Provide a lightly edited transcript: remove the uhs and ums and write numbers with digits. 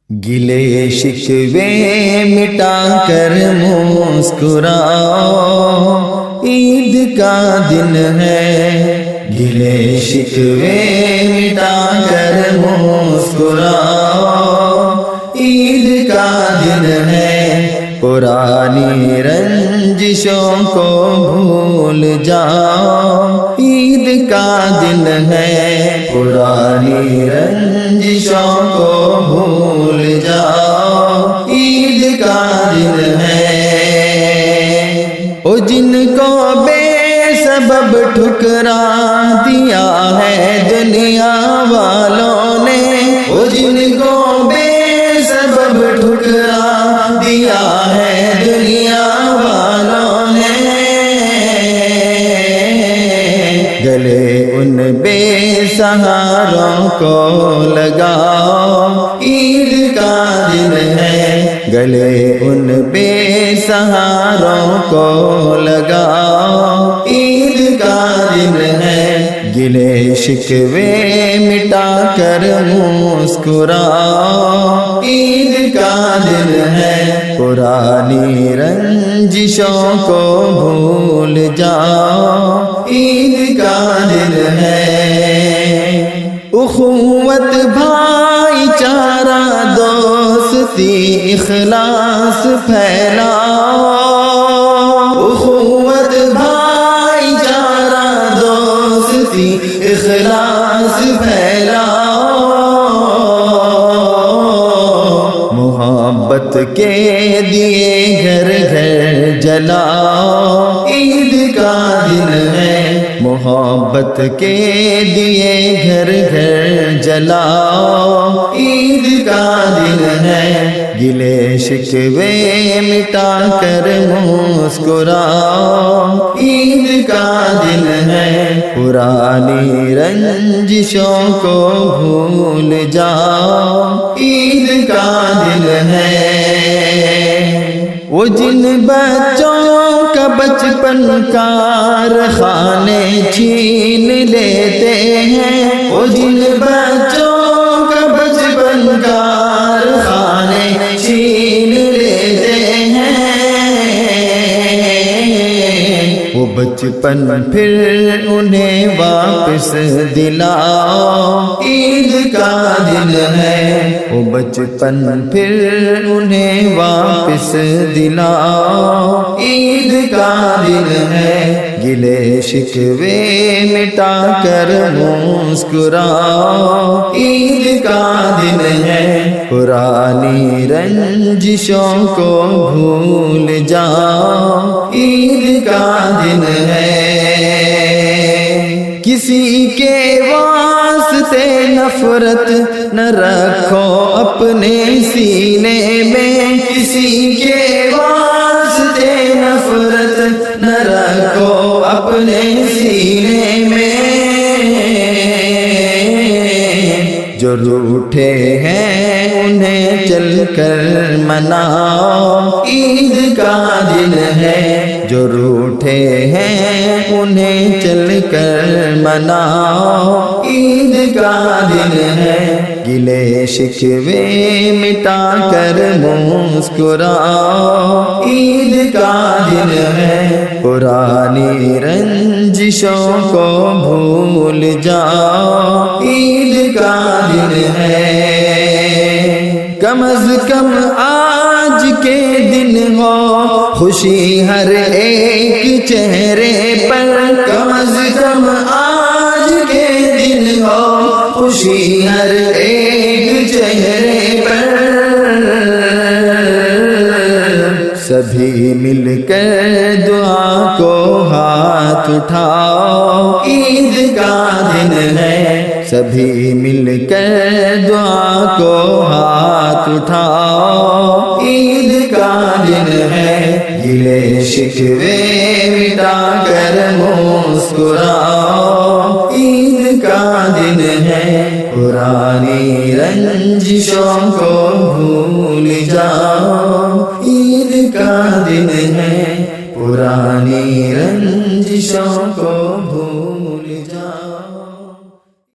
گلے شکوے مٹا کر مسکراؤ، عید کا دن ہے۔ گلے شکوے مٹا کر مسکراؤ، عید کا دن ہے۔ پرانی رنجشوں کو بھول جاؤ، عید کا دن ہے۔ پرانی رنجشوں کو بھول جاؤ، عید کا دن ہے۔ او جن کو بے سبب ٹھکرا دیا ہے دنیا والوں نے، او جن کو بے سبب ٹھکرا دیا ہے دنیا والوں نے، گلے ان بے سہاروں کو لگاؤ، عید کا دن ہے۔ گلے ان بے سہاروں کو لگاؤ، عید کا دن ہے۔ گلے شکوے مٹا کر مسکراؤ، عید کا دن ہے۔ پرانی رنجشوں کو بھول جاؤ، عید کا دن ہے۔ اخوت بھائی چارہ دوستی اخلاص پھیلاؤ، اخوت بھائی چارہ دوستی اخلاص پھیلاؤ، محبت کے دیے گھر گھر جلاؤ، عید کا دن ہے۔ محبت کے دیے گھر گھر جلاؤ، عید کا دن ہے۔ گلے شکوے مٹا کر مسکراؤ، عید کا دن ہے۔ پرانی رنجشوں کو بھول جاؤ، عید کا دن ہے۔ وہ جن بچوں کا بچپن کارخانے چھین لیتے ہیں، وہ جن بچوں کا بچپن کارخانے چھین لیتے ہیں، وہ بچپن پھر انہیں واپس دلاؤ، عید کا دن ہے۔ وہ بچپن پھر انہیں واپس دلاؤ، عید کا دن ہے۔ گلے شکوے مٹا کر مسکراؤ، عید کا دن ہے۔ پرانی رنجشوں کو بھول جاؤ، عید کا دن ہے۔ کسی کے واسطے نفرت نہ رکھو اپنے سینے میں، کسی کے واسطے نفرت نہ رکھو اپنے سینے میں، جو روٹھے ہیں انہیں چل کر مناؤ، عید کا دن ہے۔ جو روٹھے ہیں انہیں چل کر مناؤ، عید کا دن ہے۔ گلے شکوے مٹا کر مسکراؤ، عید کا دن ہے۔ پرانی رنجشوں کو بھول جاؤ، عید کا دن ہے۔ کم از کم آج کے دن ہو خوشی ہر ایک چہرے پر، کم از کم آج کے دن ہو خوشی ہر ایک چہرے پر، سبھی مل کر دعا کو ہاتھ اٹھاؤ، عید کا دن ہے۔ سبھی مل کر دعا کو ہاتھ اٹھاؤ، عید کا دن ہے۔ گلے شکوے مٹا کر مسکراؤ، عید کا دن ہے۔ پرانی رنجشوں کو بھول جاؤ، عید کا دن ہے۔ پرانی رنجشوں کو بھول